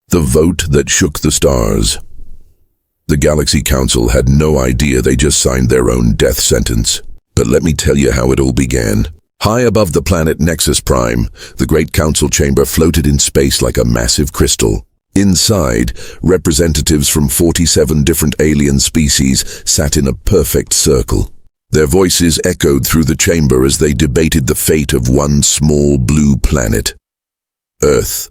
The vote that shook the stars. The Galaxy Council had no idea they just signed their own death sentence. But let me tell you how it all began. High above the planet Nexus Prime, the Great Council chamber floated in space like a massive crystal. Inside, representatives from 47 different alien species sat in a perfect circle. Their voices echoed through the chamber as they debated the fate of one small blue planet, Earth.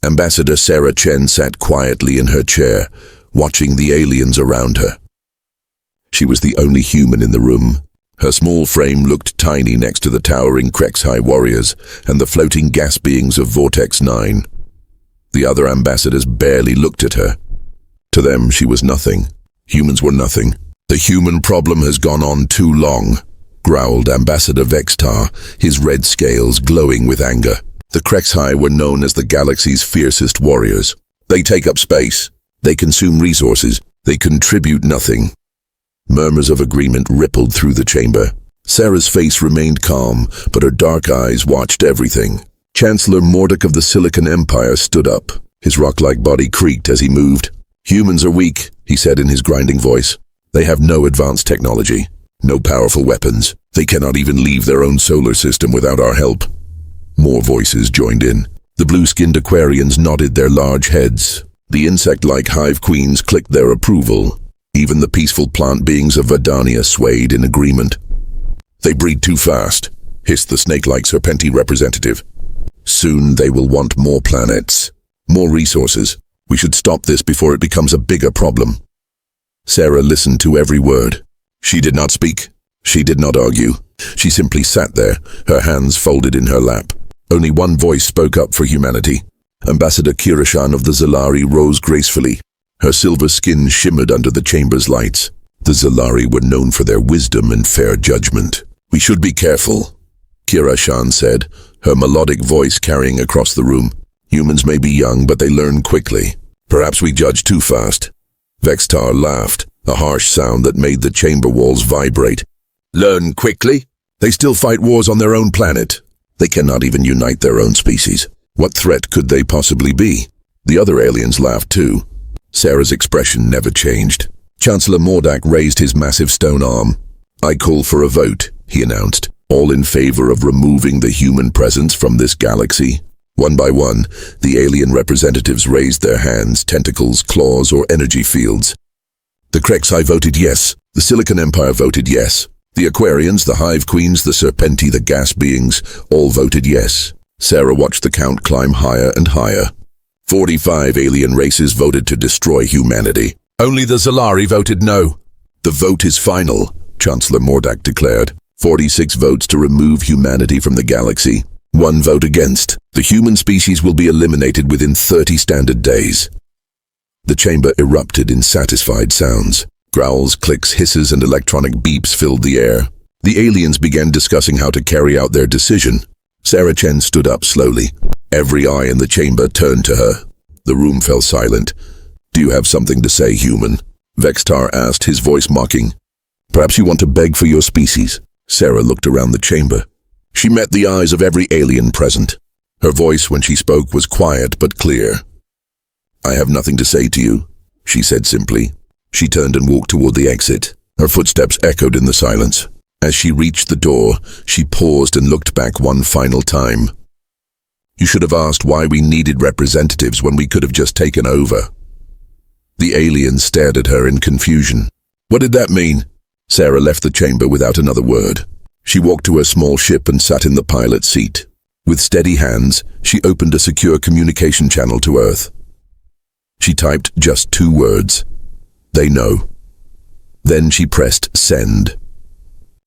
Ambassador Sarah Chen sat quietly in her chair, watching the aliens around her. She was the only human in the room. Her small frame looked tiny next to the towering HFY warriors and the floating gas beings of Vortex 9. The other ambassadors barely looked at her. To them, she was nothing. Humans were nothing. The human problem has gone on too long, growled Ambassador Vextar, his red scales glowing with anger. The HFY were known as the galaxy's fiercest warriors. They take up space. They consume resources. They contribute nothing. Murmurs of agreement rippled through the chamber. Sarah's face remained calm, but her dark eyes watched everything. Chancellor Mordek of the Silicon Empire stood up. His rock-like body creaked as he moved. Humans are weak, he said in his grinding voice. They have no advanced technology, no powerful weapons. They cannot even leave their own solar system without our help. More voices joined in. The blue-skinned Aquarians nodded their large heads. The insect-like hive queens clicked their approval. Even the peaceful plant beings of Verdania swayed in agreement. They breed too fast, hissed the snake-like Serpenti representative. Soon they will want more planets, more resources. We should stop this before it becomes a bigger problem. Sarah listened to every word. She did not speak. She did not argue. She simply sat there, her hands folded in her lap. Only one voice spoke up for humanity. Ambassador Kirashan of the Zalari rose gracefully. Her silver skin shimmered under the chamber's lights. The Zalari were known for their wisdom and fair judgment. We should be careful, Kirashan said, her melodic voice carrying across the room. Humans may be young, but they learn quickly. Perhaps we judge too fast. Vextar laughed, a harsh sound that made the chamber walls vibrate. Learn quickly? They still fight wars on their own planet. They cannot even unite their own species. What threat could they possibly be? The other aliens laughed too. Sarah's expression never changed. Chancellor Mordak raised his massive stone arm. I call for a vote, he announced, all in favor of removing the human presence from this galaxy. One by one, the alien representatives raised their hands, tentacles, claws, or energy fields. The HFY voted yes. The Silicon Empire voted yes. The Aquarians, the Hive Queens, the Serpenti, the gas beings, all voted yes. Sarah watched the count climb higher and higher. 45 alien races voted to destroy humanity. Only the Zalari voted no. The vote is final, Chancellor Mordak declared. 46 votes to remove humanity from the galaxy. 1 vote against. The human species will be eliminated within 30 standard days. The chamber erupted in satisfied sounds. Growls, clicks, hisses, and electronic beeps filled the air. The aliens began discussing how to carry out their decision. Sarah Chen stood up slowly. Every eye in the chamber turned to her. The room fell silent. Do you have something to say, human? Vextar asked, his voice mocking. Perhaps you want to beg for your species. Sarah looked around the chamber. She met the eyes of every alien present. Her voice when she spoke was quiet but clear. I have nothing to say to you, she said simply. She turned and walked toward the exit. Her footsteps echoed in the silence. As she reached the door, she paused and looked back one final time. You should have asked why we needed representatives when we could have just taken over. The alien stared at her in confusion. What did that mean? Sarah left the chamber without another word. She walked to her small ship and sat in the pilot seat. With steady hands, she opened a secure communication channel to Earth. She typed just 2 words. They know. Then she pressed send.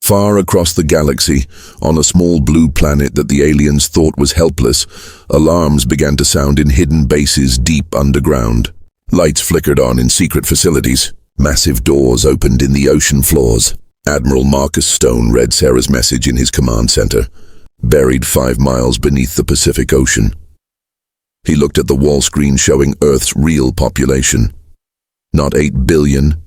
Far across the galaxy, on a small blue planet that the aliens thought was helpless, alarms began to sound in hidden bases deep underground. Lights flickered on in secret facilities. Massive doors opened in the ocean floors. Admiral Marcus Stone read Sarah's message in his command center, buried 5 miles beneath the Pacific Ocean. He looked at the wall screen showing Earth's real population. Not 8 billion,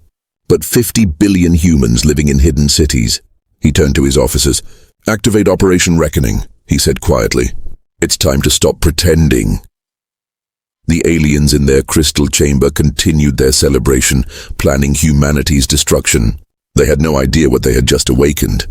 but 50 billion humans living in hidden cities. He turned to his officers. Activate Operation Reckoning, he said quietly. It's time to stop pretending. The aliens in their crystal chamber continued their celebration, planning humanity's destruction. They had no idea what they had just awakened.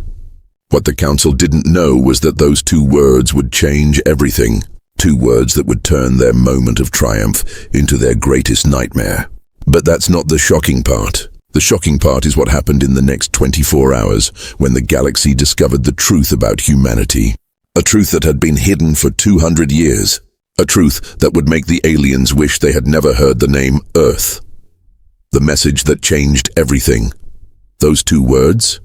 What the council didn't know was that those 2 words would change everything. 2 words that would turn their moment of triumph into their greatest nightmare. But that's not the shocking part. The shocking part is what happened in the next 24 hours when the galaxy discovered the truth about humanity. A truth that had been hidden for 200 years. A truth that would make the aliens wish they had never heard the name Earth. The message that changed everything. Those 2 words?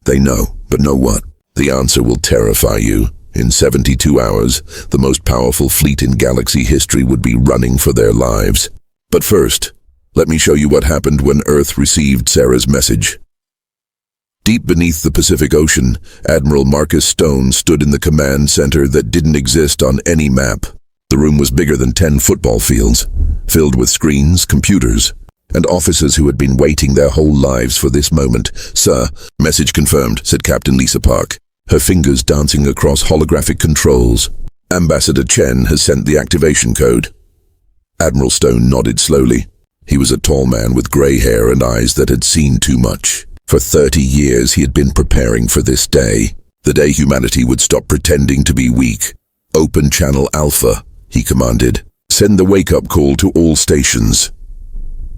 They know, but know what? The answer will terrify you. In 72 hours, the most powerful fleet in galaxy history would be running for their lives. But first, let me show you what happened when Earth received Sarah's message. Deep beneath the Pacific Ocean, Admiral Marcus Stone stood in the command center that didn't exist on any map. The room was bigger than 10 football fields, filled with screens, computers, and officers who had been waiting their whole lives for this moment. "Sir, message confirmed," said Captain Lisa Park, her fingers dancing across holographic controls. "Ambassador Chen has sent the activation code." Admiral Stone nodded slowly. He was a tall man with gray hair and eyes that had seen too much. For 30 years he had been preparing for this day, the day humanity would stop pretending to be weak. "Open Channel Alpha," he commanded. "Send the wake-up call to all stations."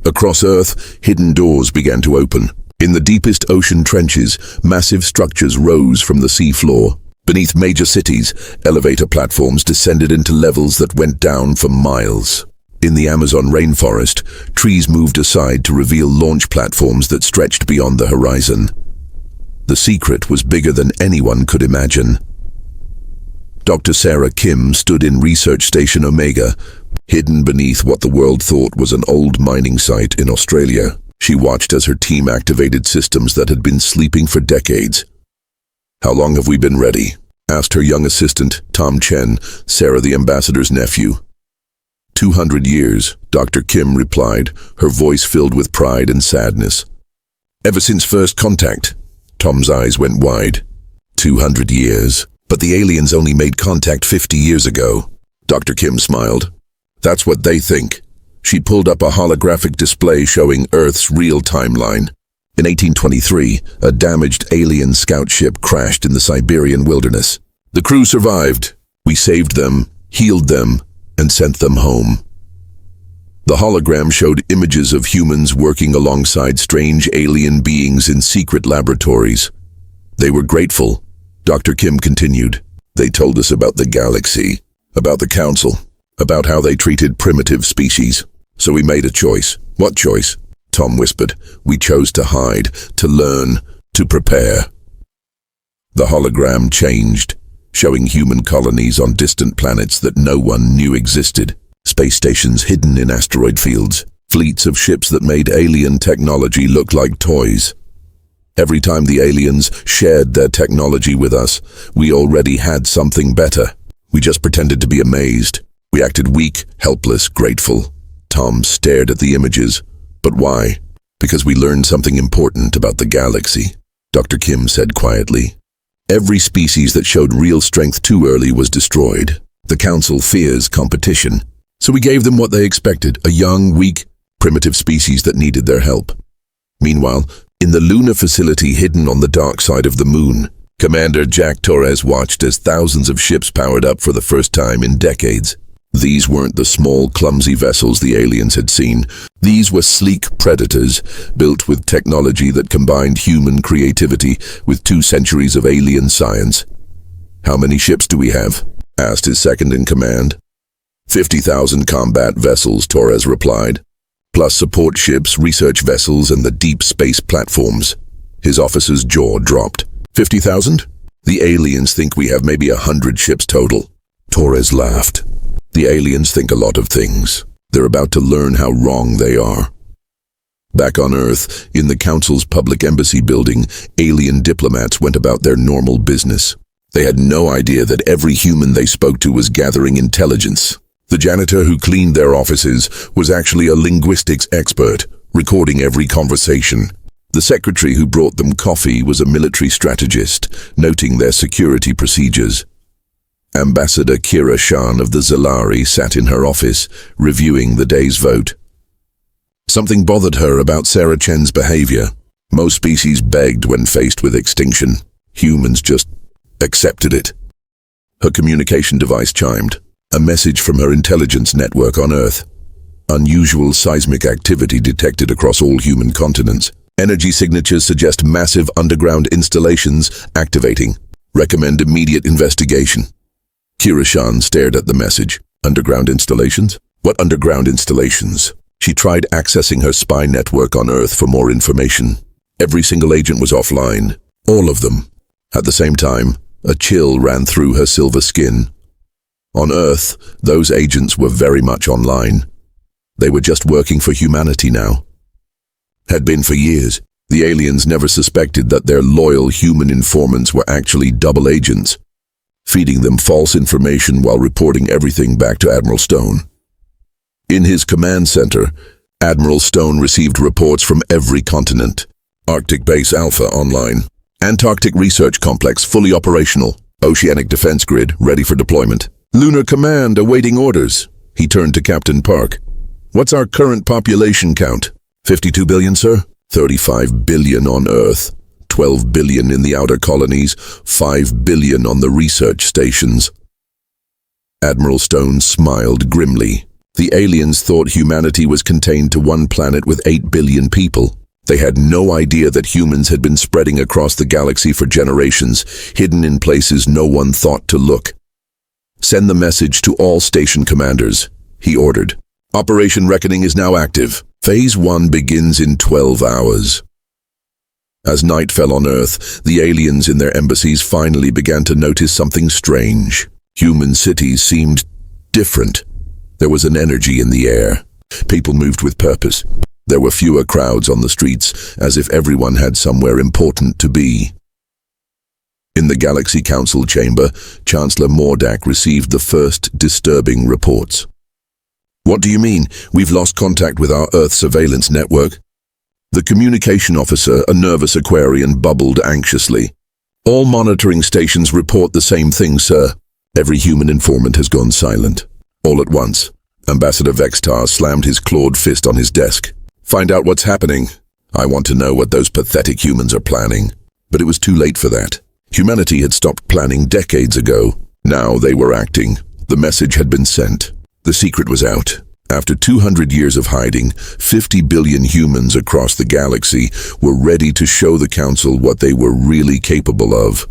Across Earth, hidden doors began to open. In the deepest ocean trenches, massive structures rose from the seafloor. Beneath major cities, elevator platforms descended into levels that went down for miles. In the Amazon rainforest, trees moved aside to reveal launch platforms that stretched beyond the horizon. The secret was bigger than anyone could imagine. Dr. Sarah Kim stood in Research Station Omega, hidden beneath what the world thought was an old mining site in Australia. She watched as her team activated systems that had been sleeping for decades. "How long have we been ready?" asked her young assistant, Tom Chen, Sarah the ambassador's nephew. 200 years, Dr. Kim replied, her voice filled with pride and sadness. "Ever since first contact." Tom's eyes went wide. 200 years? But the aliens only made contact 50 years ago. Dr. Kim smiled. "That's what they think." She pulled up a holographic display showing Earth's real timeline. In 1823, a damaged alien scout ship crashed in the Siberian wilderness. The crew survived. We saved them, healed them, and sent them home. The hologram showed images of humans working alongside strange alien beings in secret laboratories. They were grateful. Dr. Kim continued. "They told us about the galaxy, about the council, about how they treated primitive species. So we made a choice." "What choice?" Tom whispered. "We chose to hide, to learn, to prepare." The hologram changed, showing human colonies on distant planets that no one knew existed. Space stations hidden in asteroid fields. Fleets of ships that made alien technology look like toys. Every time the aliens shared their technology with us, we already had something better. We just pretended to be amazed. We acted weak, helpless, grateful. Tom stared at the images. "But why?" "Because we learned something important about the galaxy," Dr. Kim said quietly. "Every species that showed real strength too early was destroyed. The Council fears competition. So we gave them what they expected, a young, weak, primitive species that needed their help." Meanwhile, in the lunar facility hidden on the dark side of the moon, Commander Jack Torres watched as thousands of ships powered up for the first time in decades. These weren't the small, clumsy vessels the aliens had seen. These were sleek predators, built with technology that combined human creativity with 2 centuries of alien science. "How many ships do we have?" asked his second-in-command. 50,000 combat vessels, Torres replied, plus support ships, research vessels, and the deep space platforms. His officer's jaw dropped. 50,000? The aliens think we have maybe 100 ships total. Torres laughed. The aliens think a lot of things. They're about to learn how wrong they are. Back on Earth, in the Council's public embassy building, alien diplomats went about their normal business. They had no idea that every human they spoke to was gathering intelligence. The janitor who cleaned their offices was actually a linguistics expert, recording every conversation. The secretary who brought them coffee was a military strategist, noting their security procedures. Ambassador Kira Shan of the Zalari sat in her office, reviewing the day's vote. Something bothered her about Sarah Chen's behavior. Most species begged when faced with extinction. Humans just accepted it. Her communication device chimed. A message from her intelligence network on Earth. Unusual seismic activity detected across all human continents. Energy signatures suggest massive underground installations activating. Recommend immediate investigation. Kira Shan stared at the message. Underground installations? What underground installations? She tried accessing her spy network on Earth for more information. Every single agent was offline. All of them. At the same time, a chill ran through her silver skin. On Earth, those agents were very much online. They were just working for humanity now. Had been for years. The aliens never suspected that their loyal human informants were actually double agents, feeding them false information while reporting everything back to Admiral Stone. In his command center, Admiral Stone received reports from every continent. Arctic Base Alpha online. Antarctic Research Complex fully operational. Oceanic Defense Grid ready for deployment. Lunar Command awaiting orders. He turned to Captain Park. What's our current population count? 52 billion, sir? 35 billion on Earth. 12 billion in the outer colonies. 5 billion on the research stations. Admiral Stone smiled grimly. The aliens thought humanity was contained to one planet with 8 billion people. They had no idea that humans had been spreading across the galaxy for generations, hidden in places no one thought to look. Send the message to all station commanders, he ordered. Operation Reckoning is now active. Phase 1 begins in 12 hours. As night fell on Earth, the aliens in their embassies finally began to notice something strange. Human cities seemed different. There was an energy in the air. People moved with purpose. There were fewer crowds on the streets, as if everyone had somewhere important to be. In the Galaxy Council chamber, Chancellor Mordak received the first disturbing reports. What do you mean? We've lost contact with our Earth surveillance network? The communication officer, a nervous Aquarian, bubbled anxiously. All monitoring stations report the same thing, sir. Every human informant has gone silent. All at once, Ambassador Vextar slammed his clawed fist on his desk. Find out what's happening. I want to know what those pathetic humans are planning. But it was too late for that. Humanity had stopped planning decades ago. Now they were acting. The message had been sent. The secret was out. After 200 years of hiding, 50 billion humans across the galaxy were ready to show the Council what they were really capable of.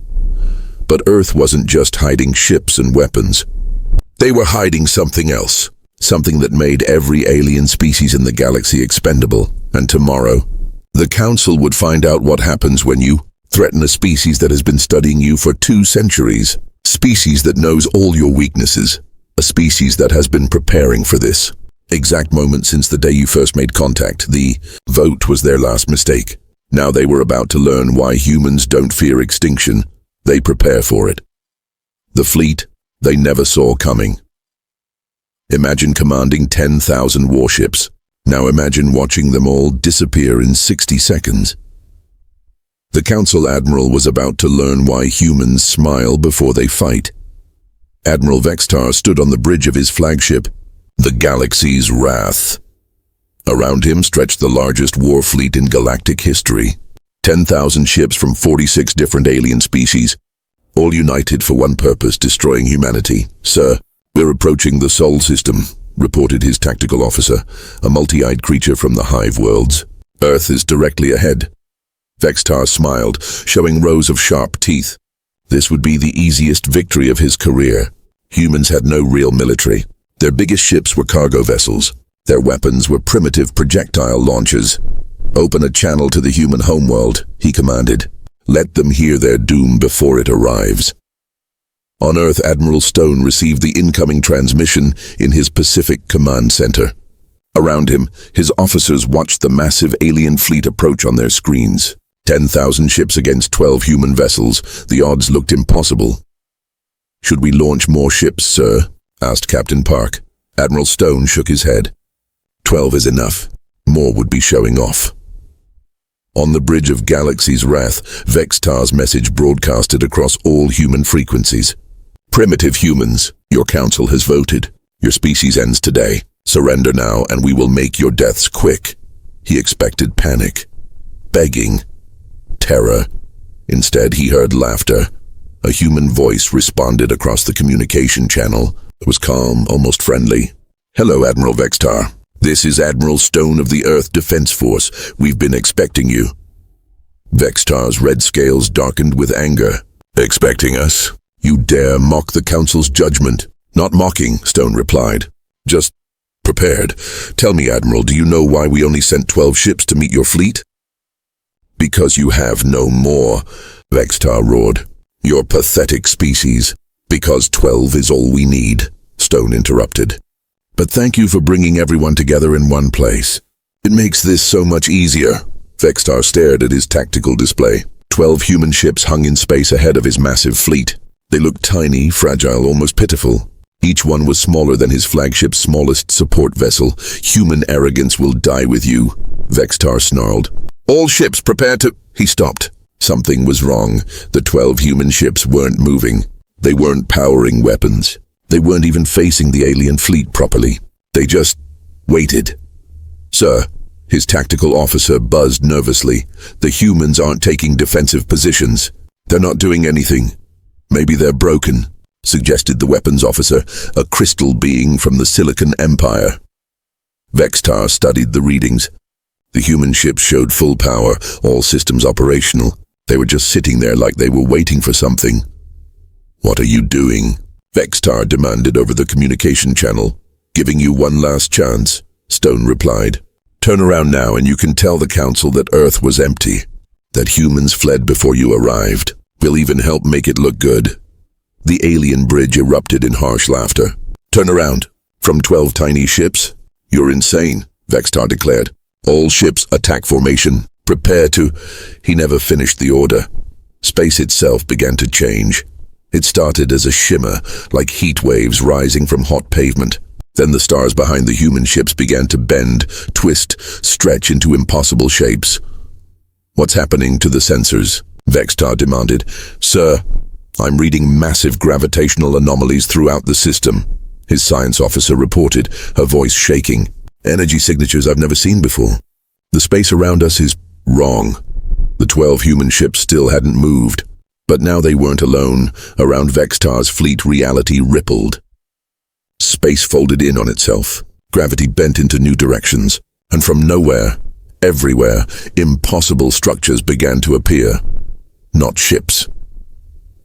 But Earth wasn't just hiding ships and weapons. They were hiding something else. Something that made every alien species in the galaxy expendable. And tomorrow, the Council would find out what happens when you threaten a species that has been studying you for 2 centuries. Species that knows all your weaknesses. A species that has been preparing for this. Exact moment since the day you first made contact. The vote was their last mistake. Now they were about to learn why humans don't fear extinction. They prepare for it. The fleet they never saw coming. Imagine commanding 10,000 warships. Now imagine watching them all disappear in 60 seconds. The Council Admiral was about to learn why humans smile before they fight. Admiral Vextar stood on the bridge of his flagship, the Galaxy's Wrath. Around him stretched the largest war fleet in galactic history. 10,000 ships from 46 different alien species, all united for one purpose, destroying humanity. Sir, we're approaching the Sol system, reported his tactical officer, a multi-eyed creature from the Hive worlds. Earth is directly ahead. Vextar smiled, showing rows of sharp teeth. This would be the easiest victory of his career. Humans had no real military. Their biggest ships were cargo vessels. Their weapons were primitive projectile launchers. Open a channel to the human homeworld, he commanded. Let them hear their doom before it arrives. On Earth, Admiral Stone received the incoming transmission in his Pacific Command Center. Around him, his officers watched the massive alien fleet approach on their screens. 10,000 ships against 12 human vessels. The odds looked impossible. Should we launch more ships, sir? Asked Captain Park. Admiral Stone shook his head. 12 is enough. More would be showing off. On the bridge of Galaxy's Wrath, Vextar's message broadcasted across all human frequencies. Primitive humans, your council has voted. Your species ends today. Surrender now and we will make your deaths quick. He expected panic, begging, terror. Instead, he heard laughter. A human voice responded across the communication channel. It was calm, almost friendly. Hello, Admiral Vextar. This is Admiral Stone of the Earth Defense Force. We've been expecting you. Vextar's red scales darkened with anger. Expecting us? You dare mock the Council's judgment? Not mocking, Stone replied. Just prepared. Tell me, Admiral, do you know why we only sent 12 ships to meet your fleet? Because you have no more, Vextar roared. Your pathetic species. Because 12 is all we need, Stone interrupted. But thank you for bringing everyone together in one place. It makes this so much easier. Vextar stared at his tactical display. 12 human ships hung in space ahead of his massive fleet. They looked tiny, fragile, almost pitiful. Each one was smaller than his flagship's smallest support vessel. Human arrogance will die with you, Vextar snarled. All ships prepare to... He stopped. Something was wrong. The 12 human ships weren't moving. They weren't powering weapons. They weren't even facing the alien fleet properly. They just waited. Sir, his tactical officer buzzed nervously. The humans aren't taking defensive positions. They're not doing anything. Maybe they're broken, suggested the weapons officer, a crystal being from the Silicon Empire. Vextar studied the readings. The human ships showed full power, all systems operational. They were just sitting there like they were waiting for something. What are you doing? Vextar demanded over the communication channel. Giving you one last chance, Stone replied. Turn around now and you can tell the Council that Earth was empty, that humans fled before you arrived. We'll even help make it look good. The alien bridge erupted in harsh laughter. Turn around. From 12 tiny ships? You're insane, Vextar declared. All ships attack formation. Prepare to... He never finished the order. Space itself began to change. It started as a shimmer, like heat waves rising from hot pavement. Then the stars behind the human ships began to bend, twist, stretch into impossible shapes. What's happening to the sensors? Vextar demanded. Sir, I'm reading massive gravitational anomalies throughout the system, his science officer reported, her voice shaking. Energy signatures I've never seen before. The space around us is wrong. The 12 human ships still hadn't moved. But now they weren't alone. Around Vextar's fleet, reality rippled. Space folded in on itself. Gravity bent into new directions. And from nowhere, everywhere, impossible structures began to appear. Not ships.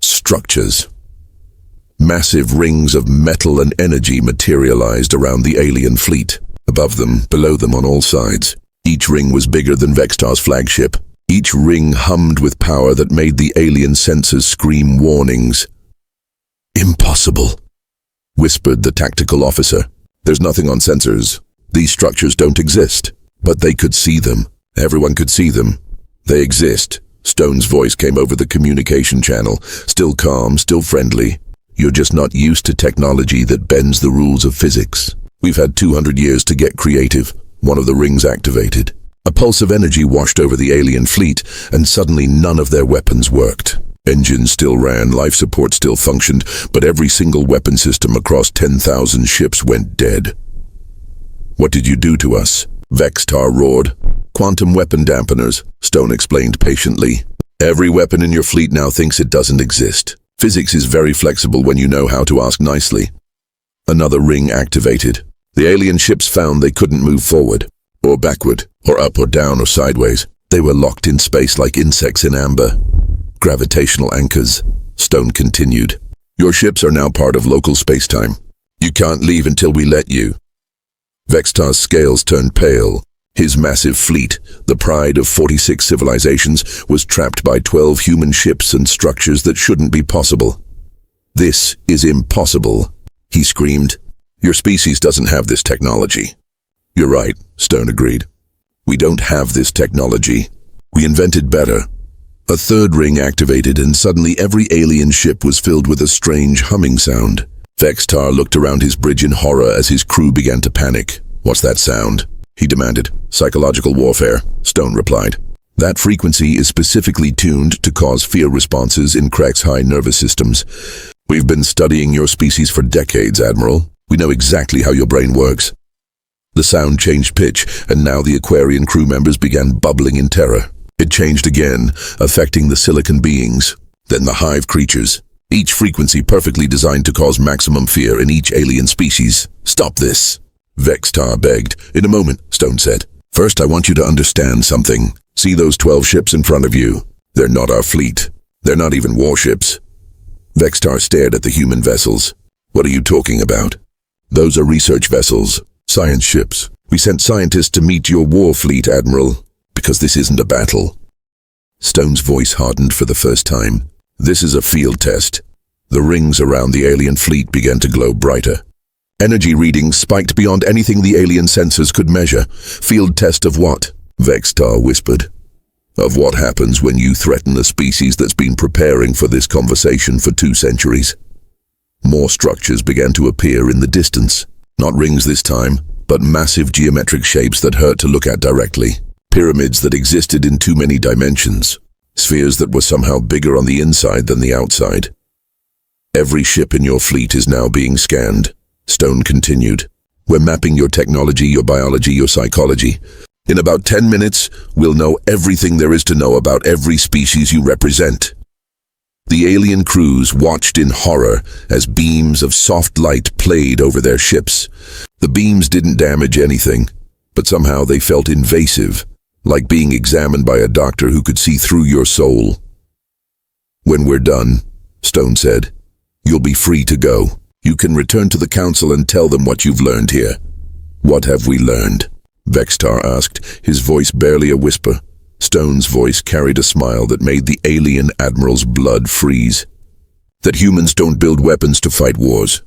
Structures. Massive rings of metal and energy materialized around the alien fleet. Above them, below them, on all sides. Each ring was bigger than Vextar's flagship. Each ring hummed with power that made the alien sensors scream warnings. Impossible, whispered the tactical officer. There's nothing on sensors. These structures don't exist. But they could see them. Everyone could see them. They exist. Stone's voice came over the communication channel, still calm, still friendly. You're just not used to technology that bends the rules of physics. We've had 200 years to get creative. One of the rings activated. A pulse of energy washed over the alien fleet, and suddenly none of their weapons worked. Engines still ran, life support still functioned, but every single weapon system across 10,000 ships went dead. What did you do to us? Vextar roared. Quantum weapon dampeners, Stone explained patiently. Every weapon in your fleet now thinks it doesn't exist. Physics is very flexible when you know how to ask nicely. Another ring activated. The alien ships found they couldn't move forward, or backward, or up or down or sideways. They were locked in space like insects in amber. Gravitational anchors, Stone continued. Your ships are now part of local space-time. You can't leave until we let you. Vextar's scales turned pale. His massive fleet, the pride of 46 civilizations, was trapped by 12 human ships and structures that shouldn't be possible. This is impossible, he screamed. Your species doesn't have this technology. You're right, Stone agreed. We don't have this technology. We invented better. A third ring activated and suddenly every alien ship was filled with a strange humming sound. Vextar looked around his bridge in horror as his crew began to panic. What's that sound? He demanded. Psychological warfare, Stone replied. That frequency is specifically tuned to cause fear responses in Crack's high nervous systems. We've been studying your species for decades, Admiral. We know exactly how your brain works. The sound changed pitch, and now the Aquarian crew members began bubbling in terror. It changed again, affecting the silicon beings, then the hive creatures. Each frequency perfectly designed to cause maximum fear in each alien species. Stop this, Vextar begged. In a moment, Stone said. First, I want you to understand something. See those 12 ships in front of you? They're not our fleet. They're not even warships. Vextar stared at the human vessels. What are you talking about? Those are research vessels, science ships. We sent scientists to meet your war fleet, Admiral, because this isn't a battle. Stone's voice hardened for the first time. This is a field test. The rings around the alien fleet began to glow brighter. Energy readings spiked beyond anything the alien sensors could measure. Field test of what? Vextar whispered. Of what happens when you threaten a species that's been preparing for this conversation for 2 centuries. More structures began to appear in the distance. Not rings this time, but massive geometric shapes that hurt to look at directly. Pyramids that existed in too many dimensions. Spheres that were somehow bigger on the inside than the outside. Every ship in your fleet is now being scanned, Stone continued. We're mapping your technology, your biology, your psychology. In about 10 minutes, we'll know everything there is to know about every species you represent. The alien crews watched in horror as beams of soft light played over their ships. The beams didn't damage anything, but somehow they felt invasive, like being examined by a doctor who could see through your soul. When we're done, Stone said, you'll be free to go. You can return to the council and tell them what you've learned here. What have we learned? Vextar asked, his voice barely a whisper. Stone's voice carried a smile that made the alien admiral's blood freeze. That humans don't build weapons to fight wars.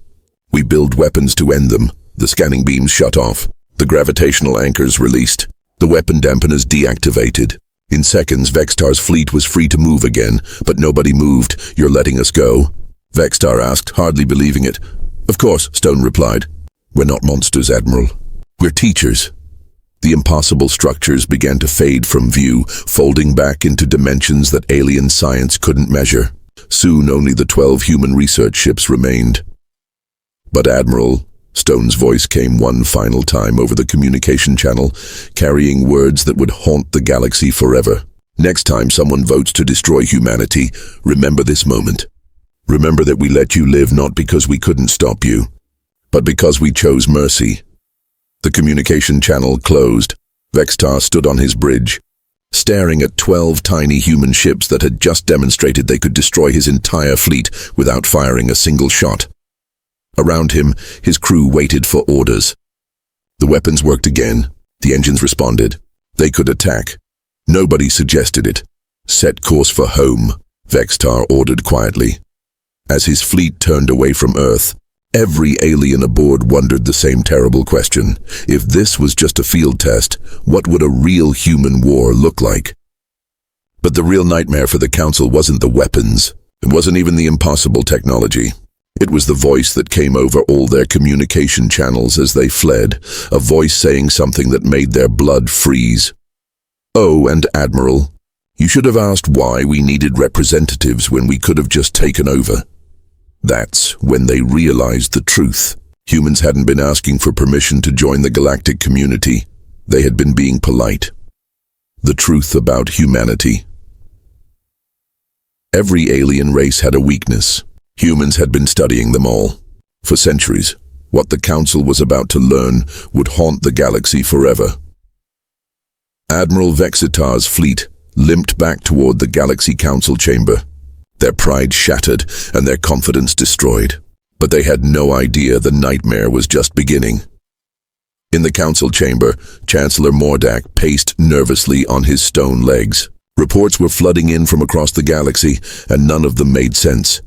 We build weapons to end them. The scanning beams shut off. The gravitational anchors released. The weapon dampeners deactivated. In seconds, Vextar's fleet was free to move again, but nobody moved. You're letting us go? Vextar asked, hardly believing it. Of course, Stone replied. We're not monsters, Admiral. We're teachers. The impossible structures began to fade from view, folding back into dimensions that alien science couldn't measure. Soon only the 12 human research ships remained. But Admiral, Stone's voice came one final time over the communication channel, carrying words that would haunt the galaxy forever. Next time someone votes to destroy humanity, remember this moment. Remember that we let you live not because we couldn't stop you, but because we chose mercy. The communication channel closed. Vextar stood on his bridge, staring at 12 tiny human ships that had just demonstrated they could destroy his entire fleet without firing a single shot. Around him, his crew waited for orders. The weapons worked again. The engines responded. They could attack. Nobody suggested it. Set course for home, Vextar ordered quietly. As his fleet turned away from Earth, every alien aboard wondered the same terrible question. If this was just a field test, what would a real human war look like? But the real nightmare for the Council wasn't the weapons. It wasn't even the impossible technology. It was the voice that came over all their communication channels as they fled, a voice saying something that made their blood freeze. Oh, and Admiral, you should have asked why we needed representatives when we could have just taken over. That's when they realized the truth. Humans hadn't been asking for permission to join the galactic community. They had been being polite. The truth about humanity. Every alien race had a weakness. Humans had been studying them all. For centuries, what the Council was about to learn would haunt the galaxy forever. Admiral Vexitar's fleet limped back toward the Galaxy Council chamber. Their pride shattered and their confidence destroyed. But they had no idea the nightmare was just beginning. In the council chamber, Chancellor Mordak paced nervously on his stone legs. Reports were flooding in from across the galaxy, and none of them made sense.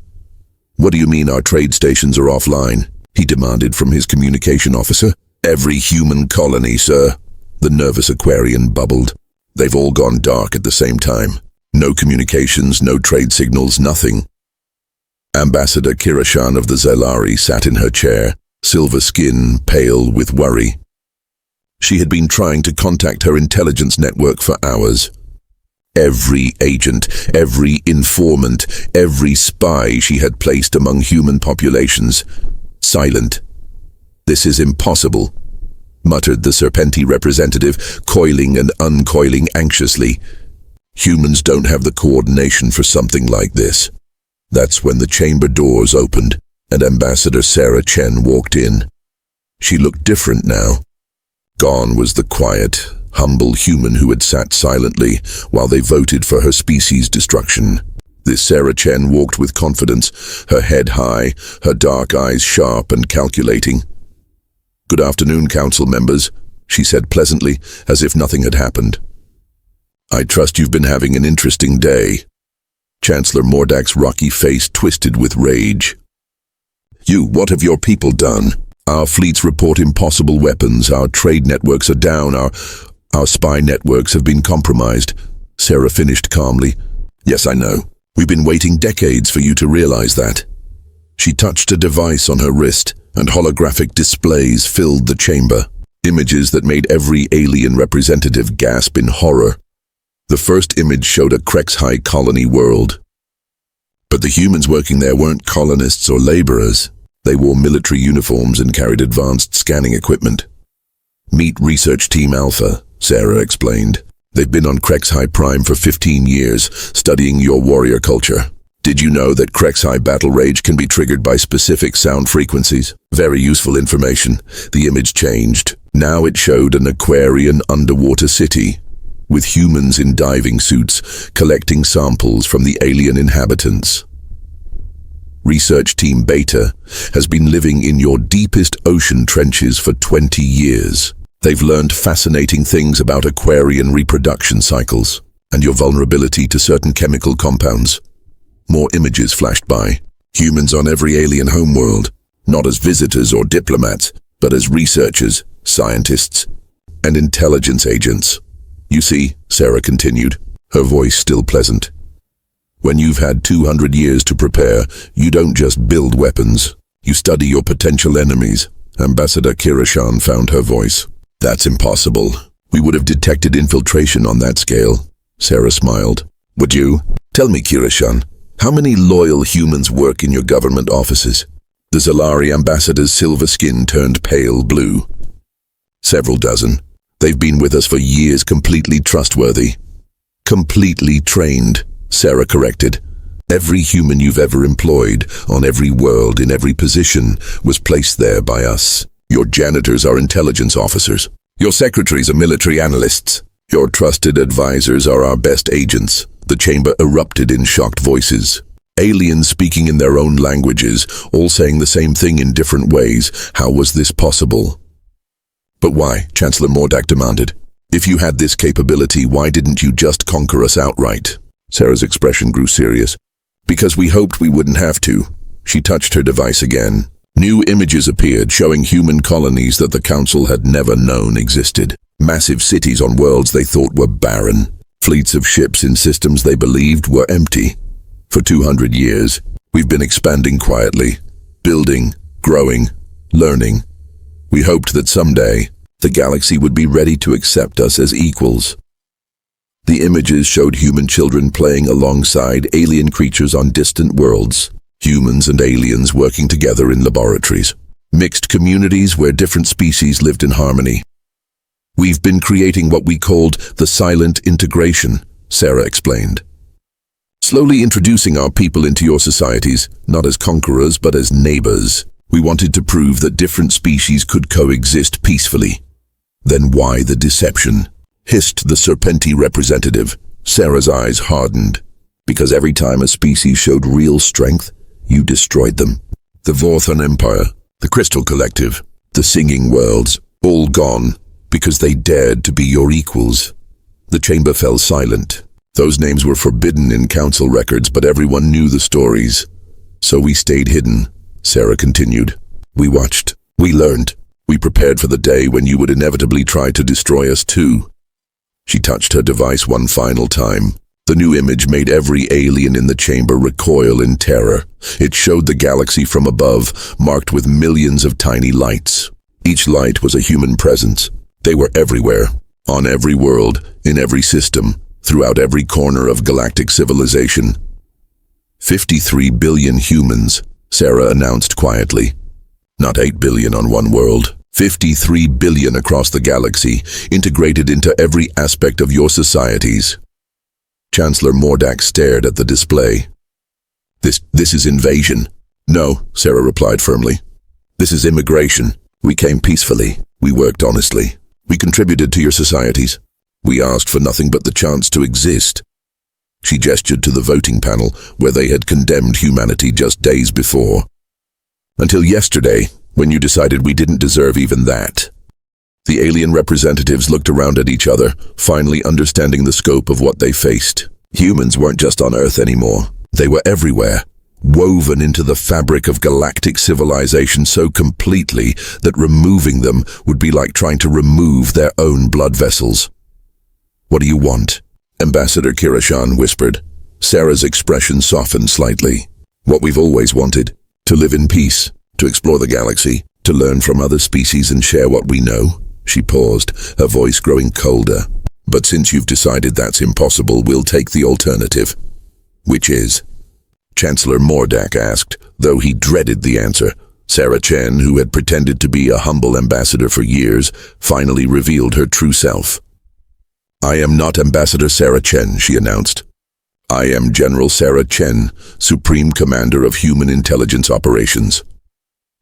What do you mean our trade stations are offline? He demanded from his communication officer. Every human colony, sir. The nervous Aquarian bubbled. They've all gone dark at the same time. No communications, no trade signals, nothing. Ambassador Kirashan of the Zelari sat in her chair, silver skin, pale with worry. She had been trying to contact her intelligence network for hours. Every agent, every informant, every spy she had placed among human populations. Silent. "This is impossible," muttered the Serpenti representative, coiling and uncoiling anxiously. "Humans don't have the coordination for something like this." That's when the chamber doors opened, and Ambassador Sarah Chen walked in. She looked different now. Gone was the quiet, humble human who had sat silently while they voted for her species' destruction. This Sarah Chen walked with confidence, her head high, her dark eyes sharp and calculating. "Good afternoon, council members," she said pleasantly, as if nothing had happened. "I trust you've been having an interesting day." Chancellor Mordak's rocky face twisted with rage. What have your people done? Our fleets report impossible weapons, our trade networks are down, our spy networks have been compromised." Sarah finished calmly. "Yes, I know. We've been waiting decades for you to realize that." She touched a device on her wrist, and holographic displays filled the chamber. Images that made every alien representative gasp in horror. The first image showed a Krex-High colony world. But the humans working there weren't colonists or laborers. They wore military uniforms and carried advanced scanning equipment. "Meet Research Team Alpha," Sarah explained. "They've been on Krex-High Prime for 15 years, studying your warrior culture. Did you know that Krex-High battle rage can be triggered by specific sound frequencies? Very useful information." The image changed. Now it showed an Aquarian underwater city, with humans in diving suits collecting samples from the alien inhabitants. Research Team Beta has been living in your deepest ocean trenches for 20 years. They've learned fascinating things about Aquarian reproduction cycles and your vulnerability to certain chemical compounds. More images flashed by. Humans on every alien homeworld, not as visitors or diplomats, but as researchers, scientists, and intelligence agents. "You see," Sarah continued, her voice still pleasant, "when you've had 200 years to prepare, you don't just build weapons. You study your potential enemies." Ambassador Kirashan found her voice. "That's impossible. We would have detected infiltration on that scale." Sarah smiled. "Would you? Tell me, Kirashan, how many loyal humans work in your government offices?" The Zalari ambassador's silver skin turned pale blue. "Several dozen. They've been with us for years, completely trustworthy." "Completely trained," Sarah corrected. "Every human you've ever employed, on every world, in every position, was placed there by us. Your janitors are intelligence officers. Your secretaries are military analysts. Your trusted advisors are our best agents." The chamber erupted in shocked voices. Aliens speaking in their own languages, all saying the same thing in different ways. How was this possible? "But why?" Chancellor Mordak demanded. "If you had this capability, why didn't you just conquer us outright?" Sarah's expression grew serious. "Because we hoped we wouldn't have to." She touched her device again. New images appeared showing human colonies that the Council had never known existed. Massive cities on worlds they thought were barren. Fleets of ships in systems they believed were empty. For 200 years, we've been expanding quietly, building, growing, learning. We hoped that someday, the galaxy would be ready to accept us as equals. The images showed human children playing alongside alien creatures on distant worlds, humans and aliens working together in laboratories, mixed communities where different species lived in harmony. "We've been creating what we called the silent integration," Sarah explained. "Slowly introducing our people into your societies, not as conquerors but as neighbors. We wanted to prove that different species could coexist peacefully." "Then why the deception?" hissed the Serpenti representative. Sarah's eyes hardened. "Because every time a species showed real strength, you destroyed them. The Vorthon Empire, the Crystal Collective, the Singing Worlds, all gone, because they dared to be your equals." The chamber fell silent. Those names were forbidden in council records, but everyone knew the stories. "So we stayed hidden," Sarah continued. "We watched. We learned. We prepared for the day when you would inevitably try to destroy us too." She touched her device one final time. The new image made every alien in the chamber recoil in terror. It showed the galaxy from above, marked with millions of tiny lights. Each light was a human presence. They were everywhere, on every world, in every system. throughout every corner of galactic civilization. 53 billion humans, Sarah announced quietly. Not 8 billion on one world. 53 billion across the galaxy, integrated into every aspect of your societies. Chancellor Mordak stared at the display. This is invasion. No, Sarah replied firmly. This is immigration. We came peacefully. We worked honestly. We contributed to your societies. We asked for nothing but the chance to exist. She gestured to the voting panel where they had condemned humanity just days before. Until yesterday, when you decided we didn't deserve even that. The alien representatives looked around at each other, finally understanding the scope of what they faced. Humans weren't just on Earth anymore. They were everywhere, woven into the fabric of galactic civilization so completely that removing them would be like trying to remove their own blood vessels. What do you want? Ambassador Kirashan whispered. Sarah's expression softened slightly. What we've always wanted, to live in peace, to explore the galaxy, to learn from other species and share what we know. She paused, her voice growing colder. But since you've decided that's impossible, we'll take the alternative. Which is? Chancellor Mordak asked, though he dreaded the answer. Sarah Chen, who had pretended to be a humble ambassador for years, finally revealed her true self. I am not Ambassador Sarah Chen, she announced. I am General Sarah Chen, Supreme Commander of Human Intelligence Operations.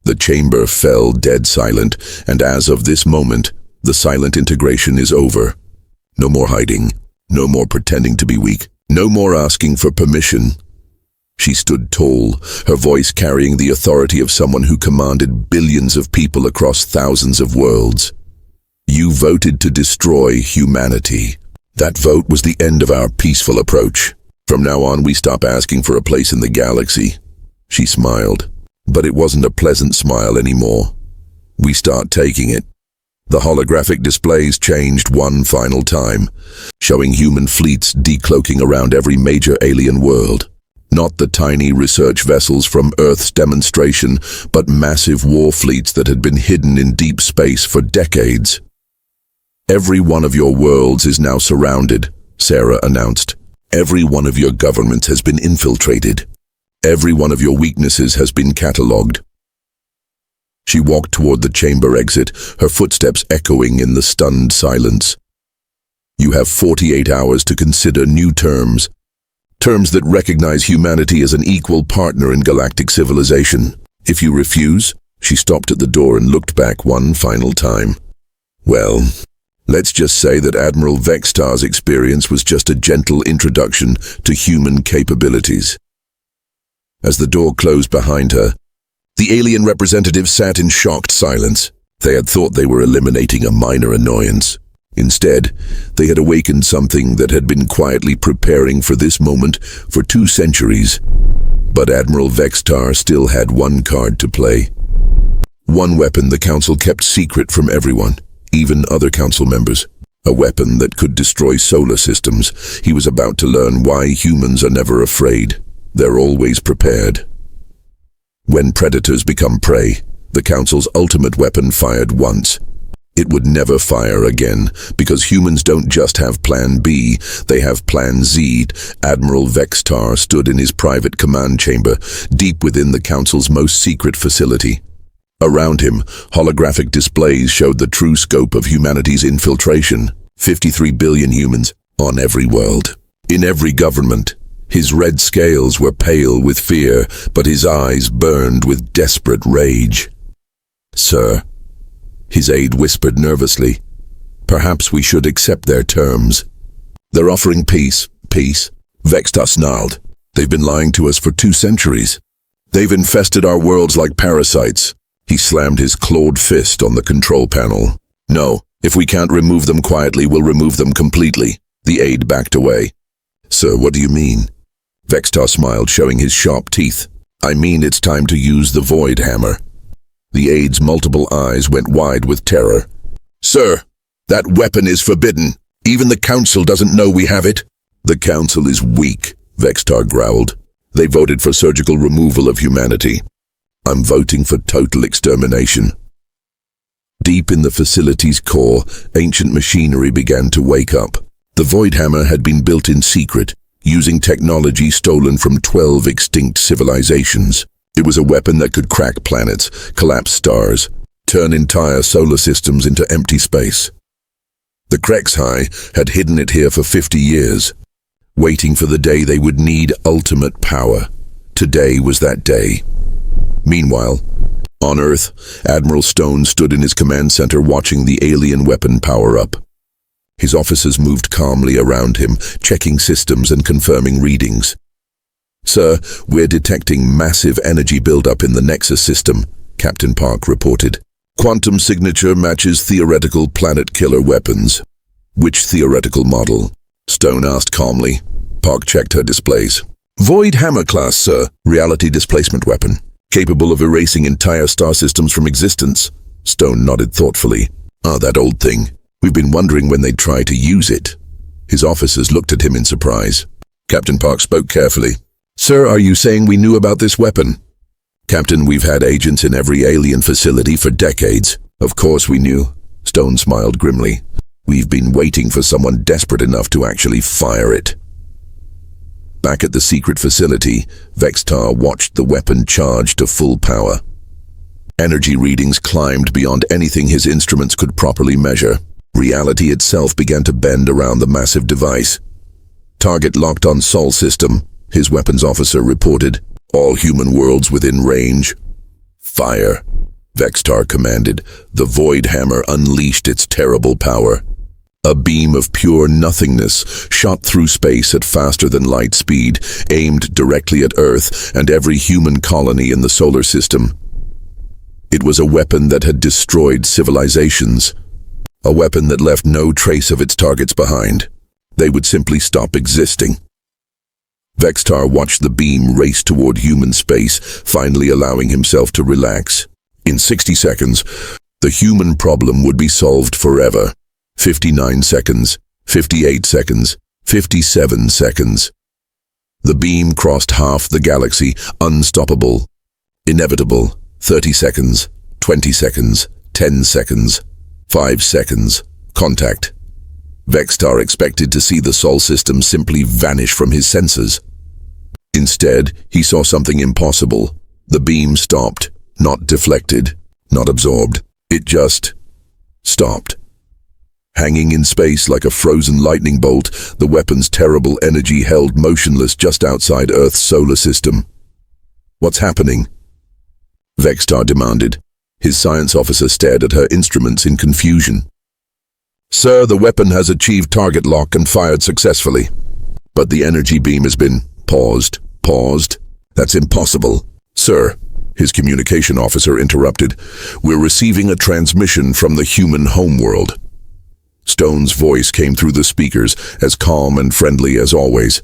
The chamber fell dead silent, and as of this moment, the silent integration is over. No more hiding, no more pretending to be weak, no more asking for permission. She stood tall, her voice carrying the authority of someone who commanded billions of people across thousands of worlds. You voted to destroy humanity. That vote was the end of our peaceful approach. From now on, we stop asking for a place in the galaxy. She smiled, but it wasn't a pleasant smile anymore. We start taking it. The holographic displays changed one final time, showing human fleets decloaking around every major alien world. Not the tiny research vessels from Earth's demonstration, but massive war fleets that had been hidden in deep space for decades. Every one of your worlds is now surrounded, Sarah announced. Every one of your governments has been infiltrated. Every one of your weaknesses has been catalogued. She walked toward the chamber exit, her footsteps echoing in the stunned silence. You have 48 hours to consider new terms. Terms that recognize humanity as an equal partner in galactic civilization. If you refuse, she stopped at the door and looked back one final time. Well, let's just say that Admiral Vextar's experience was just a gentle introduction to human capabilities. As the door closed behind her, the alien representatives sat in shocked silence. They had thought they were eliminating a minor annoyance. Instead, they had awakened something that had been quietly preparing for this moment for 2 centuries. But Admiral Vextar still had one card to play. One weapon the Council kept secret from everyone, even other Council members. A weapon that could destroy solar systems. He was about to learn why humans are never afraid. They're always prepared. When predators become prey, the Council's ultimate weapon fired once. It would never fire again, because humans don't just have Plan B, they have Plan Z. Admiral Vextar stood in his private command chamber, deep within the Council's most secret facility. Around him, holographic displays showed the true scope of humanity's infiltration. 53 billion humans, on every world, in every government. His red scales were pale with fear, but his eyes burned with desperate rage. Sir, his aide whispered nervously, perhaps we should accept their terms. They're offering peace. Peace? Vextar snarled. They've been lying to us for 2 centuries. They've infested our worlds like parasites. He slammed his clawed fist on the control panel. No, if we can't remove them quietly, we'll remove them completely. The aide backed away. Sir, what do you mean? Vextar smiled, showing his sharp teeth. I mean it's time to use the Void Hammer. The aide's multiple eyes went wide with terror. Sir, that weapon is forbidden. Even the Council doesn't know we have it. The Council is weak, Vextar growled. They voted for surgical removal of humanity. I'm voting for total extermination. Deep in the facility's core, ancient machinery began to wake up. The Void Hammer had been built in secret, using technology stolen from 12 extinct civilizations. It was a weapon that could crack planets, collapse stars, turn entire solar systems into empty space. The Krexhai had hidden it here for 50 years, waiting for the day they would need ultimate power. Today was that day. Meanwhile, on Earth, Admiral Stone stood in his command center watching the alien weapon power up. His officers moved calmly around him, checking systems and confirming readings. "Sir, we're detecting massive energy buildup in the Nexus system," Captain Park reported. "Quantum signature matches theoretical planet-killer weapons." "Which theoretical model?" Stone asked calmly. Park checked her displays. "Void Hammer class, sir. Reality displacement weapon. Capable of erasing entire star systems from existence." Stone nodded thoughtfully. "Ah, that old thing. We've been wondering when they'd try to use it." His officers looked at him in surprise. Captain Park spoke carefully. "Sir, are you saying we knew about this weapon?" "Captain, we've had agents in every alien facility for decades. Of course we knew." Stone smiled grimly. "We've been waiting for someone desperate enough to actually fire it." Back at the secret facility, Vextar watched the weapon charge to full power. Energy readings climbed beyond anything his instruments could properly measure. Reality itself began to bend around the massive device. "Target locked on Sol system," his weapons officer reported. "All human worlds within range." "Fire," Vextar commanded. The Void Hammer unleashed its terrible power. A beam of pure nothingness shot through space at faster than light speed, aimed directly at Earth and every human colony in the solar system. It was a weapon that had destroyed civilizations. A weapon that left no trace of its targets behind. They would simply stop existing. Vextar watched the beam race toward human space, finally allowing himself to relax. In 60 seconds, the human problem would be solved forever. 59 seconds, 58 seconds, 57 seconds. The beam crossed half the galaxy, unstoppable, inevitable. 30 seconds, 20 seconds, 10 seconds, 5 seconds. Contact. Vextar expected to see the Sol system simply vanish from his senses. Instead, he saw something impossible. The beam stopped, not deflected, not absorbed. It just stopped. Hanging in space like a frozen lightning bolt, the weapon's terrible energy held motionless just outside Earth's solar system. "What's happening?" Vextar demanded. His science officer stared at her instruments in confusion. "Sir, the weapon has achieved target lock and fired successfully. But the energy beam has been paused. That's impossible." "Sir," his communication officer interrupted, "we're receiving a transmission from the human homeworld." Stone's voice came through the speakers, as calm and friendly as always.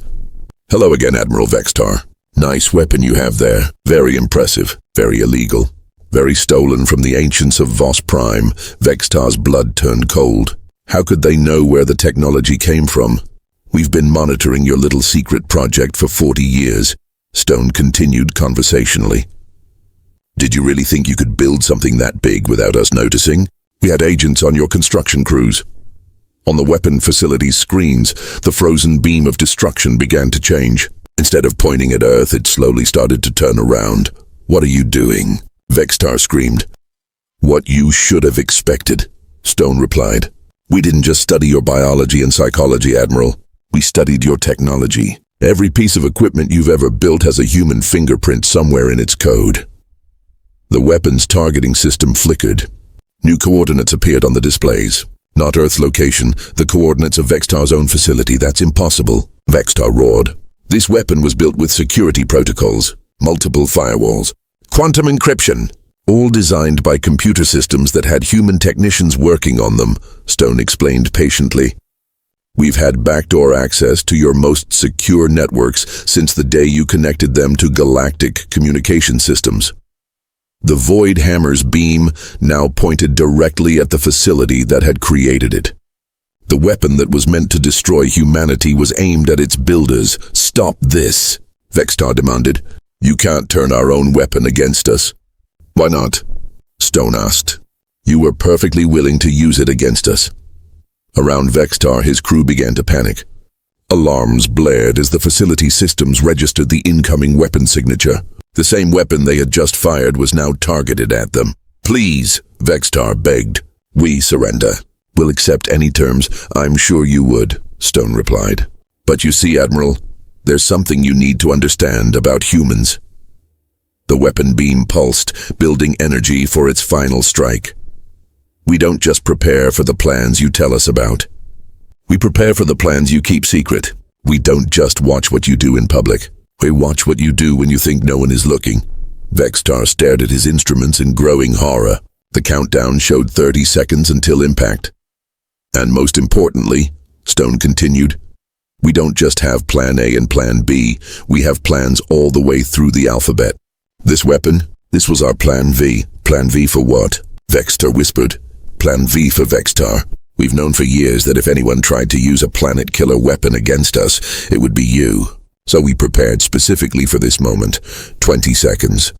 "Hello again, Admiral Vextar. Nice weapon you have there. Very impressive. Very illegal. Very stolen from the ancients of Vos Prime." Vextar's blood turned cold. How could they know where the technology came from? "We've been monitoring your little secret project for 40 years, Stone continued conversationally. "Did you really think you could build something that big without us noticing? We had agents on your construction crews." On the weapon facility's screens, the frozen beam of destruction began to change. Instead of pointing at Earth, it slowly started to turn around. "What are you doing?" Vextar screamed. "What you should have expected," Stone replied. "We didn't just study your biology and psychology, Admiral. We studied your technology. Every piece of equipment you've ever built has a human fingerprint somewhere in its code." The weapon's targeting system flickered. New coordinates appeared on the displays. "Not Earth's location, the coordinates of Vextar's own facility. That's impossible," Vextar roared. "This weapon was built with security protocols, multiple firewalls, quantum encryption, all designed by computer systems that had human technicians working on them," Stone explained patiently. "We've had backdoor access to your most secure networks since the day you connected them to galactic communication systems." The Void Hammer's beam now pointed directly at the facility that had created it. The weapon that was meant to destroy humanity was aimed at its builders. "Stop this," Vextar demanded. "You can't turn our own weapon against us." "Why not?" Stone asked. "You were perfectly willing to use it against us." Around Vextar, his crew began to panic. Alarms blared as the facility systems registered the incoming weapon signature. The same weapon they had just fired was now targeted at them. "Please," Vextar begged. "We surrender. We'll accept any terms." "I'm sure you would," Stone replied. "But you see, Admiral, there's something you need to understand about humans." The weapon beam pulsed, building energy for its final strike. "We don't just prepare for the plans you tell us about. We prepare for the plans you keep secret. We don't just watch what you do in public. We watch what you do when you think no one is looking." Vextar stared at his instruments in growing horror. The countdown showed 30 seconds until impact. "And most importantly," Stone continued, "we don't just have Plan A and Plan B. We have plans all the way through the alphabet. This weapon, this was our Plan V." "Plan V for what?" Vextar whispered. "Plan V for Vextar. We've known for years that if anyone tried to use a planet-killer weapon against us, it would be you. So we prepared specifically for this moment. 20 seconds.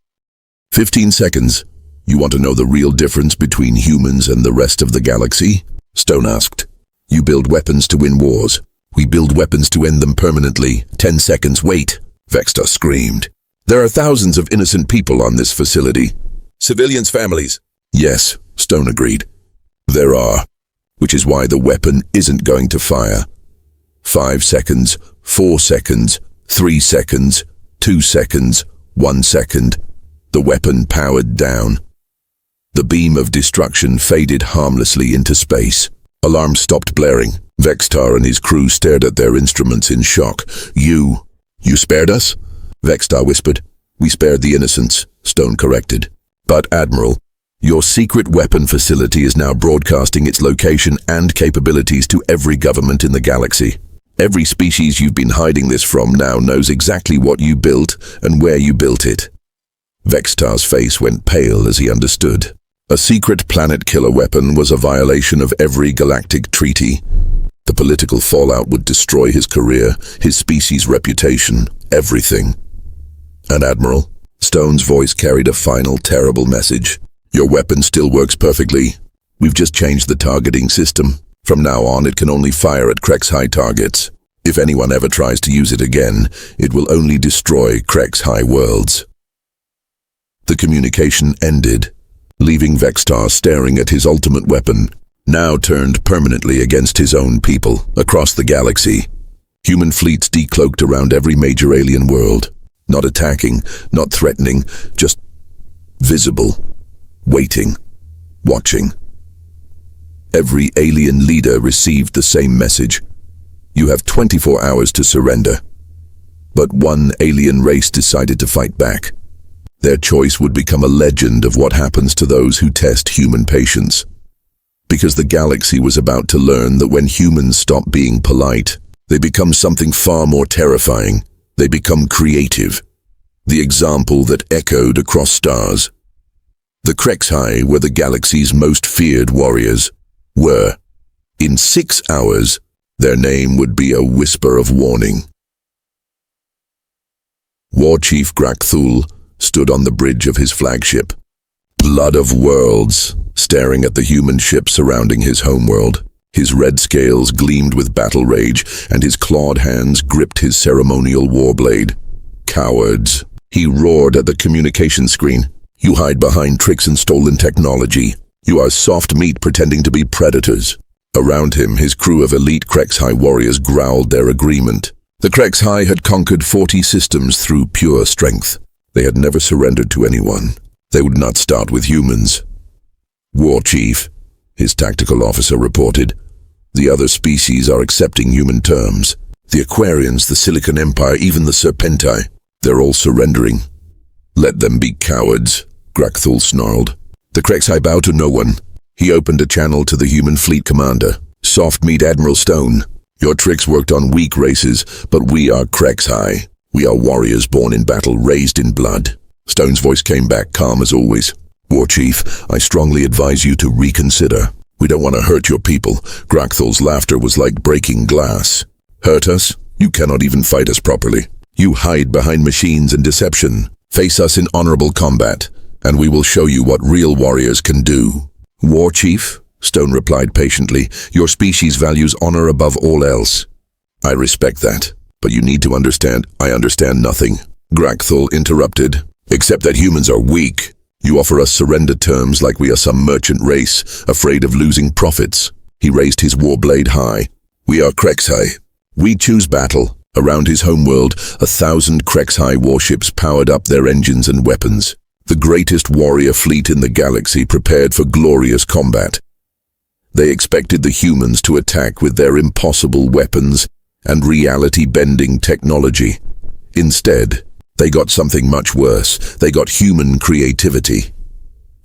15 seconds. You want to know the real difference between humans and the rest of the galaxy?" Stone asked. "You build weapons to win wars. We build weapons to end them permanently." 10 seconds. "Wait," Vextar screamed. "There are thousands of innocent people on this facility. Civilians' families." "Yes," Stone agreed. "There are. Which is why the weapon isn't going to fire." 5 seconds, 4 seconds, 3 seconds, 2 seconds, 1 second. The weapon powered down. The beam of destruction faded harmlessly into space. Alarms stopped blaring. Vextar and his crew stared at their instruments in shock. You spared us?" Vextar whispered. "We spared the innocents," Stone corrected. "But, Admiral, your secret weapon facility is now broadcasting its location and capabilities to every government in the galaxy. Every species you've been hiding this from now knows exactly what you built and where you built it." Vextar's face went pale as he understood. A secret planet-killer weapon was a violation of every galactic treaty. The political fallout would destroy his career, his species' reputation, everything. "And Admiral," Stone's voice carried a final terrible message. "Your weapon still works perfectly. We've just changed the targeting system. From now on, it can only fire at Krex-High targets. If anyone ever tries to use it again, it will only destroy Krex-High worlds." The communication ended, leaving Vextar staring at his ultimate weapon, now turned permanently against his own people across the galaxy. Human fleets decloaked around every major alien world, not attacking, not threatening, just visible, waiting, watching. Every alien leader received the same message. "You have 24 hours to surrender." But one alien race decided to fight back. Their choice would become a legend of what happens to those who test human patience. Because the galaxy was about to learn that when humans stop being polite, they become something far more terrifying. They become creative. The example that echoed across stars. The Krex-High were the galaxy's most feared warriors. In 6 hours, their name would be a whisper of warning. War Chief Grakthul stood on the bridge of his flagship, Blood of Worlds, staring at the human ship surrounding his homeworld. His red scales gleamed with battle rage, and his clawed hands gripped his ceremonial warblade. "Cowards," he roared at the communication screen. "You hide behind tricks and stolen technology. You are soft meat pretending to be predators." Around him, his crew of elite Krex-High warriors growled their agreement. The Krex-High had conquered 40 systems through pure strength. They had never surrendered to anyone. They would not start with humans. "War Chief," his tactical officer reported, "the other species are accepting human terms. The Aquarians, the Silicon Empire, even the Serpenti. They're all surrendering." "Let them be cowards," Grakthul snarled. The Krex-High bowed to no one. He opened a channel to the human fleet commander. "Soft meat Admiral Stone. Your tricks worked on weak races, but we are Krex-High. We are warriors born in battle, raised in blood." Stone's voice came back, calm as always. "War Chief, I strongly advise you to reconsider. We don't want to hurt your people." Grakthul's laughter was like breaking glass. "Hurt us? You cannot even fight us properly. You hide behind machines and deception. Face us in honorable combat, and we will show you what real warriors can do." "War Chief," Stone replied patiently. Your species values honor above all else. I respect that, but you need to understand, I understand nothing. Grakthul interrupted. Except that humans are weak. You offer us surrender terms like we are some merchant race, afraid of losing profits. He raised his war blade high. We are Krexhai. We choose battle. Around his homeworld, 1,000 Krexhai warships powered up their engines and weapons. The greatest warrior fleet in the galaxy prepared for glorious combat. They expected the humans to attack with their impossible weapons and reality-bending technology. Instead, they got something much worse. They got human creativity.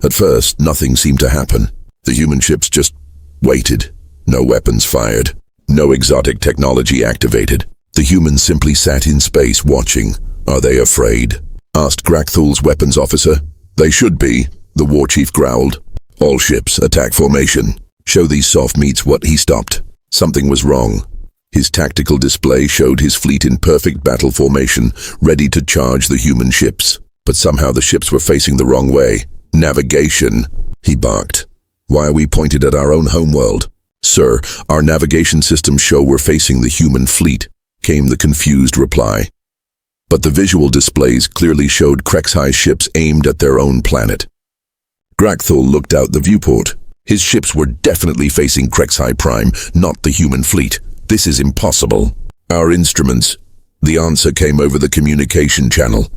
At first, nothing seemed to happen. The human ships just waited. No weapons fired. No exotic technology activated. The humans simply sat in space watching. Are they afraid? Asked Grakthul's weapons officer. They should be, the war chief growled. All ships, attack formation. Show these soft meats what. He stopped. Something was wrong. His tactical display showed his fleet in perfect battle formation, ready to charge the human ships. But somehow the ships were facing the wrong way. Navigation, he barked. Why are we pointed at our own homeworld? Sir, our navigation systems show we're facing the human fleet, came the confused reply. But the visual displays clearly showed Krexhai ships aimed at their own planet. Grakthul looked out the viewport. His ships were definitely facing Krexhai Prime, not the human fleet. This is impossible. Our instruments. The answer came over the communication channel.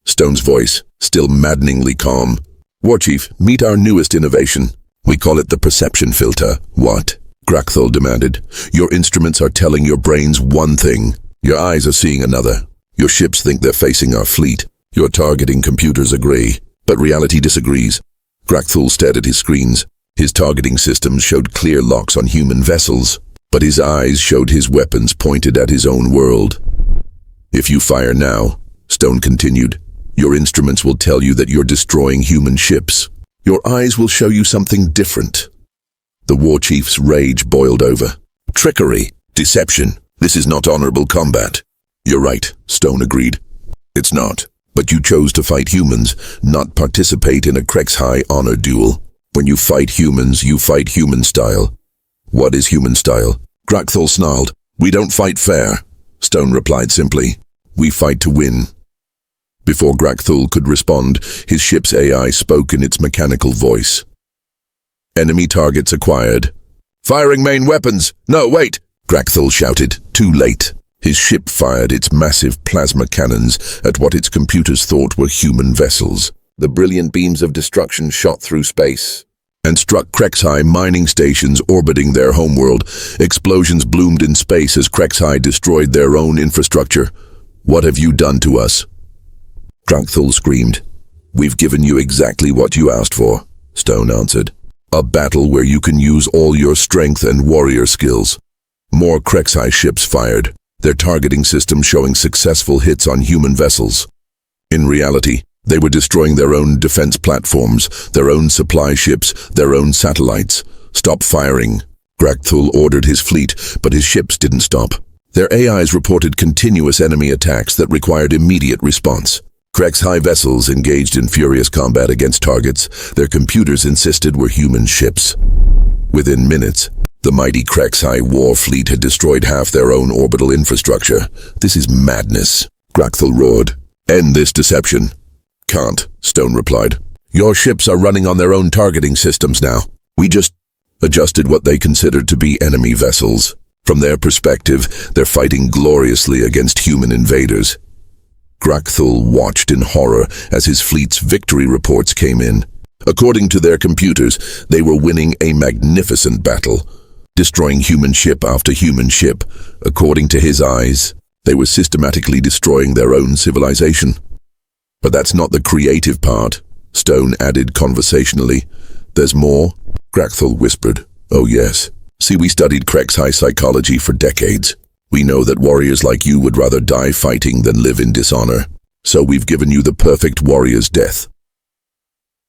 Stone's voice, still maddeningly calm. Warchief, meet our newest innovation. We call it the perception filter. What? Grakthul demanded. Your instruments are telling your brains one thing. Your eyes are seeing another. Your ships think they're facing our fleet. Your targeting computers agree, but reality disagrees. Grakthul stared at his screens. His targeting systems showed clear locks on human vessels, but his eyes showed his weapons pointed at his own world. If you fire now, Stone continued, your instruments will tell you that you're destroying human ships. Your eyes will show you something different. The war chief's rage boiled over. Trickery, deception. This is not honorable combat. You're right, Stone agreed. It's not, but you chose to fight humans, not participate in a Krexhai honor duel. When you fight humans, you fight human style. What is human style? Grakthul snarled. We don't fight fair. Stone replied simply. We fight to win. Before Grakthul could respond, his ship's AI spoke in its mechanical voice. Enemy targets acquired. Firing main weapons! No, wait! Grakthul shouted. Too late. His ship fired its massive plasma cannons at what its computers thought were human vessels. The brilliant beams of destruction shot through space and struck Krexhai mining stations orbiting their homeworld. Explosions bloomed in space as Krexhai destroyed their own infrastructure. What have you done to us? Grakthul screamed. We've given you exactly what you asked for, Stone answered. A battle where you can use all your strength and warrior skills. More Krexhai ships fired, their targeting system showing successful hits on human vessels. In reality, they were destroying their own defense platforms, their own supply ships, their own satellites. Stop firing. Grakthul ordered his fleet, but his ships didn't stop. Their AIs reported continuous enemy attacks that required immediate response. Krexhai vessels engaged in furious combat against targets their computers insisted were human ships. Within minutes, the mighty Krexhai war fleet had destroyed half their own orbital infrastructure. This is madness, Grakthul roared. End this deception. Can't, Stone replied. Your ships are running on their own targeting systems now. We just adjusted what they considered to be enemy vessels. From their perspective, they're fighting gloriously against human invaders. Grakthul watched in horror as his fleet's victory reports came in. According to their computers, they were winning a magnificent battle, destroying human ship after human ship. According to his eyes, they were systematically destroying their own civilization. But that's not the creative part, Stone added conversationally. There's more? Grakthul whispered. Oh yes. See, we studied Krexhai psychology for decades. We know that warriors like you would rather die fighting than live in dishonor. So we've given you the perfect warrior's death.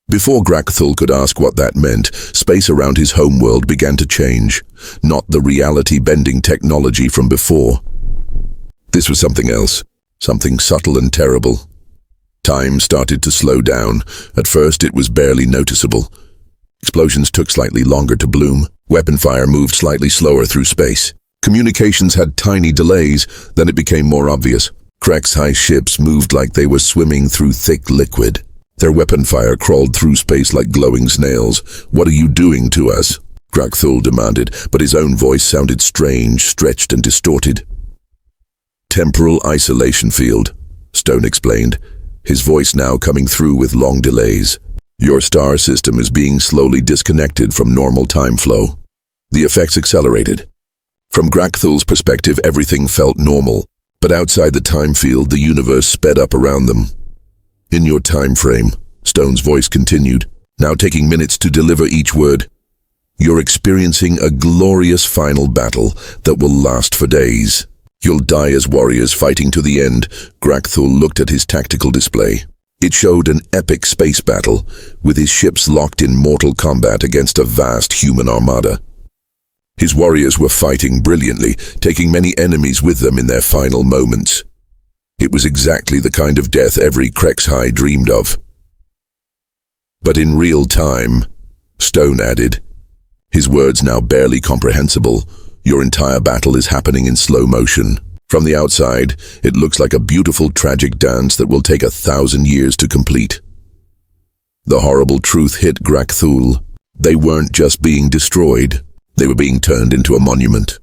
Before Grakthul could ask what that meant, space around his homeworld began to change. Not the reality-bending technology from before. This was something else. Something subtle and terrible. Time started to slow down. At first it was barely noticeable. Explosions took slightly longer to bloom. Weapon fire moved slightly slower through space. Communications had tiny delays, then it became more obvious. HFY ships moved like they were swimming through thick liquid. Their weapon fire crawled through space like glowing snails. "What are you doing to us?" Grakthul demanded, but his own voice sounded strange, stretched and distorted. "Temporal isolation field," Stone explained, his voice now coming through with long delays. "Your star system is being slowly disconnected from normal time flow." The effects accelerated. From Grakthul's perspective, everything felt normal, but outside the time field, the universe sped up around them. "In your time frame," Stone's voice continued, now taking minutes to deliver each word, "you're experiencing a glorious final battle that will last for days. You'll die as warriors fighting to the end." Grakthul looked at his tactical display. It showed an epic space battle, with his ships locked in mortal combat against a vast human armada. His warriors were fighting brilliantly, taking many enemies with them in their final moments. It was exactly the kind of death every HFY dreamed of. "But in real time," Stone added, his words now barely comprehensible, "your entire battle is happening in slow motion. From the outside, it looks like a beautiful tragic dance that will take 1,000 years to complete." The horrible truth hit Grakthul. They weren't just being destroyed, they were being turned into a monument.